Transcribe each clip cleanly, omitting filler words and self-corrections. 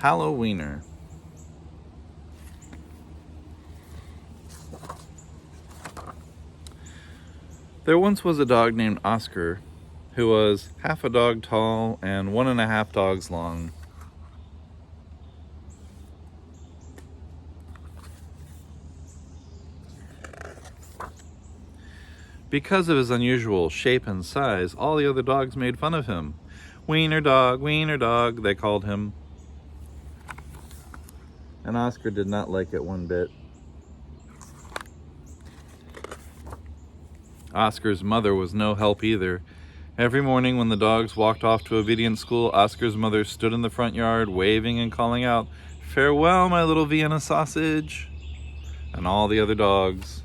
Hallo-wiener. There once was a dog named Oscar who was half a dog tall and 1.5 dogs long. Because of his unusual shape and size, all the other dogs made fun of him. Wiener dog, they called him. And Oscar did not like it one bit. Oscar's mother was no help either. Every morning when the dogs walked off to obedience school, Oscar's mother stood in the front yard, waving and calling out, "Farewell, my little Vienna sausage." And all the other dogs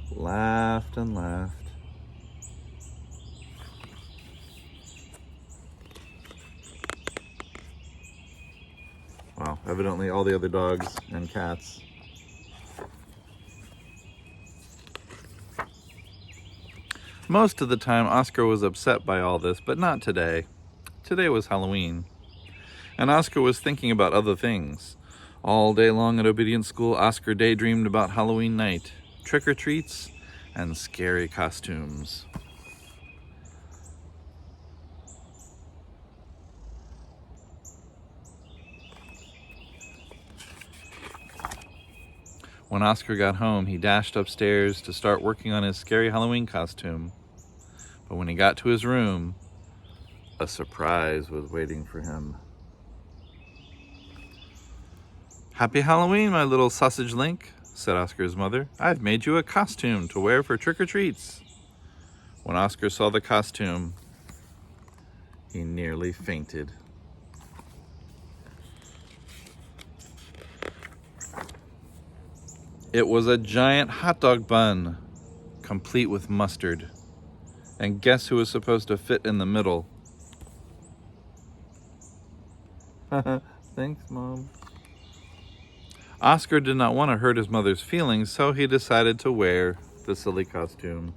laughed and laughed. Wow, evidently all the other dogs and cats. Most of the time, Oscar was upset by all this, but not today. Today was Halloween, and Oscar was thinking about other things. All day long at obedience school, Oscar daydreamed about Halloween night, trick-or-treats, and scary costumes. When Oscar got home, he dashed upstairs to start working on his scary Halloween costume. But when he got to his room, a surprise was waiting for him. "Happy Halloween, my little sausage link," said Oscar's mother. "I've made you a costume to wear for trick-or-treats." When Oscar saw the costume, he nearly fainted. It was a giant hot dog bun, complete with mustard. And guess who was supposed to fit in the middle? Thanks, Mom. Oscar did not want to hurt his mother's feelings, so he decided to wear the silly costume.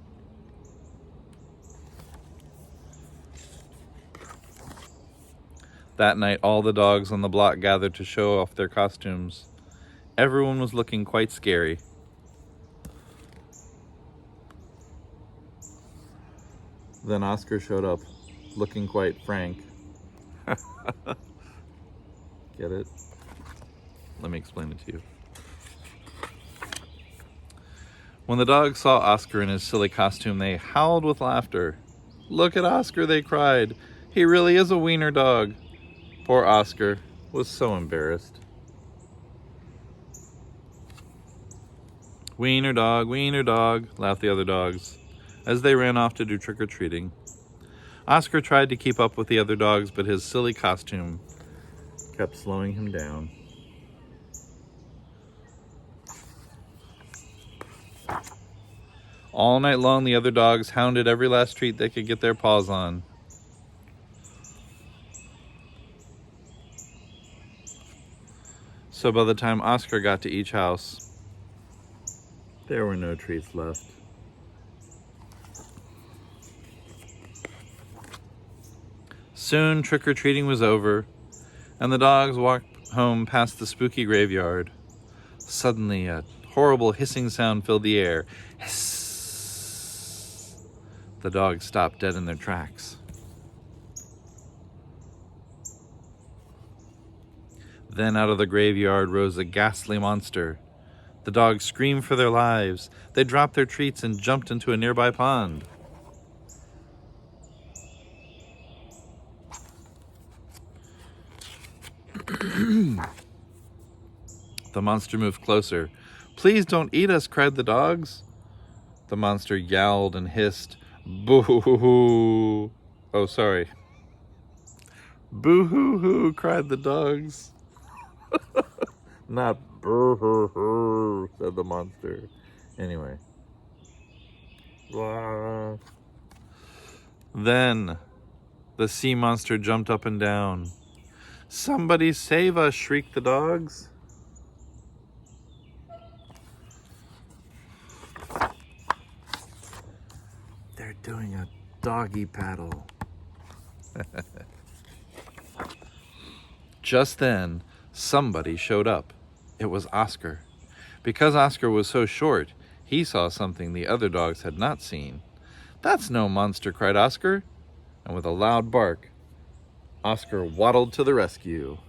That night, all the dogs on the block gathered to show off their costumes. Everyone was looking quite scary. Then Oscar showed up, looking quite frank. Get it? Let me explain it to you. When the dogs saw Oscar in his silly costume, they howled with laughter. "Look at Oscar," they cried. "He really is a wiener dog." Poor Oscar was so embarrassed. Wiener dog," laughed the other dogs as they ran off to do trick-or-treating. Oscar tried to keep up with the other dogs, but his silly costume kept slowing him down. All night long, the other dogs hounded every last treat they could get their paws on. So by the time Oscar got to each house, there were no treats left. Soon, trick-or-treating was over, and the dogs walked home past the spooky graveyard. Suddenly, a horrible hissing sound filled the air. Hiss! The dogs stopped dead in their tracks. Then out of the graveyard rose a ghastly monster. The dogs screamed for their lives. They dropped their treats and jumped into a nearby pond. The monster moved closer. "Please don't eat us," cried the dogs. The monster yowled and hissed. "Boo-hoo-hoo!" Oh, sorry. "Boo-hoo-hoo!" cried the dogs. Not boo-hoo-hoo, said the monster. Anyway. Blah. Then the sea monster jumped up and down. "Somebody save us!" shrieked the dogs. They're doing a doggy paddle. Just then, somebody showed up. It was Oscar. Because Oscar was so short, he saw something the other dogs had not seen. "That's no monster," cried Oscar, and with a loud bark, Oscar waddled to the rescue.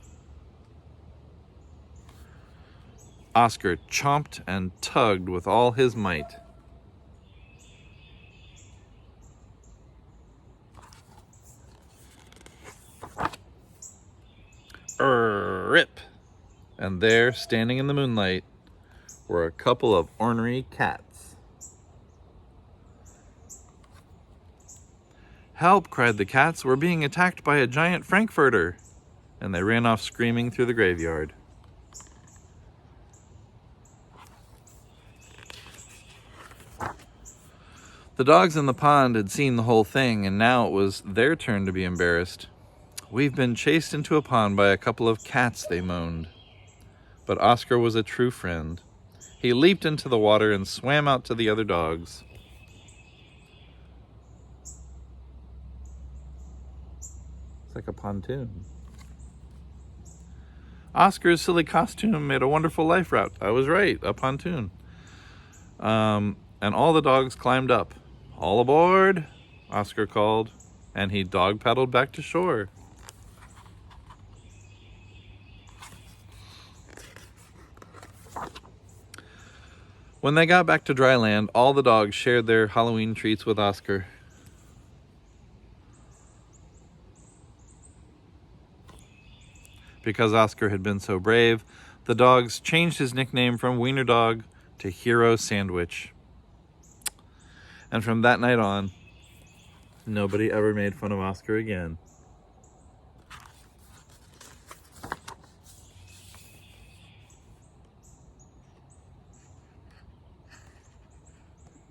Oscar chomped and tugged with all his might. Rip! And there, standing in the moonlight, were a couple of ornery cats. "Help!" cried the cats. "We're being attacked by a giant Frankfurter!" And they ran off screaming through the graveyard. The dogs in the pond had seen the whole thing, and now it was their turn to be embarrassed. "We've been chased into a pond by a couple of cats," they moaned. But Oscar was a true friend. He leaped into the water and swam out to the other dogs. It's like a pontoon. Oscar's silly costume made a wonderful life raft. I was right, a pontoon. And all the dogs climbed up. "All aboard," Oscar called, and he dog paddled back to shore. When they got back to dry land, all the dogs shared their Halloween treats with Oscar. Because Oscar had been so brave, the dogs changed his nickname from Wiener Dog to Hero Sandwich. And from that night on, nobody ever made fun of Oscar again.